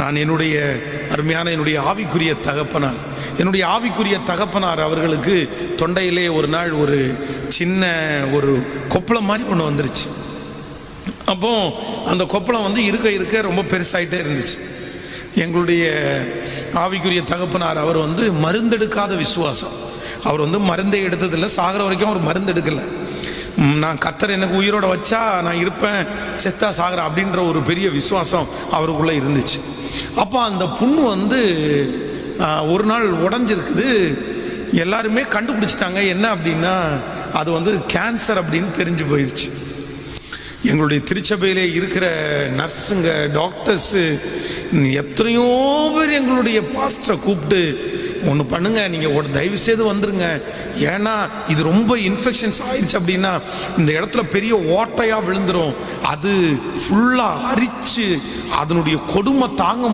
நான் என்னுடைய ஆவிக்குரிய தகப்பனார் அவர்களுக்கு தொண்டையிலே ஒரு நாள் ஒரு சின்ன ஒரு கொப்பளம் மாதிரி ஒன்று வந்துருச்சு. அப்போ அந்த கொப்பளம் இருக்க ரொம்ப பெருசாயிட்டே இருந்துச்சு. எங்களுடைய ஆவிக்குரிய தகப்பனார் அவர் மருந்தெடுக்காத விசுவாசம். அவர் மருந்தை எடுத்ததில்லை, சாகிற வரைக்கும் அவர் மருந்து எடுக்கலை. நான் கர்த்தர் எனக்கு உயிரோட வச்சா நான் இருப்பேன், செத்தா சாகிறேன் அப்படின்ற ஒரு பெரிய விசுவாசம் அவருக்குள்ளே இருந்துச்சு. அப்போ அந்த புண்ணு ஒரு நாள் உடஞ்சிருக்குது. எல்லாருமே கண்டுபிடிச்சிட்டாங்க என்ன அப்படின்னா அது கேன்சர் அப்படின்னு தெரிஞ்சு போயிடுச்சு. எங்களுடைய திருச்சபையிலே இருக்கிற நர்ஸுங்க, டாக்டர்ஸு, எத்தனையோ பேர் எங்களுடைய பாஸ்டரை கூப்பிட்டு ஒன்று பண்ணுங்க, நீங்கள் தயவு செய்து வந்துருங்க, ஏன்னா இது ரொம்ப இன்ஃபெக்ஷன்ஸ் ஆயிடுச்சு அப்படின்னா இந்த இடத்துல பெரிய ஓட்டையாக விழுந்துடும், அது ஃபுல்லாக அரிச்சு அதனுடைய கொடுமை தாங்க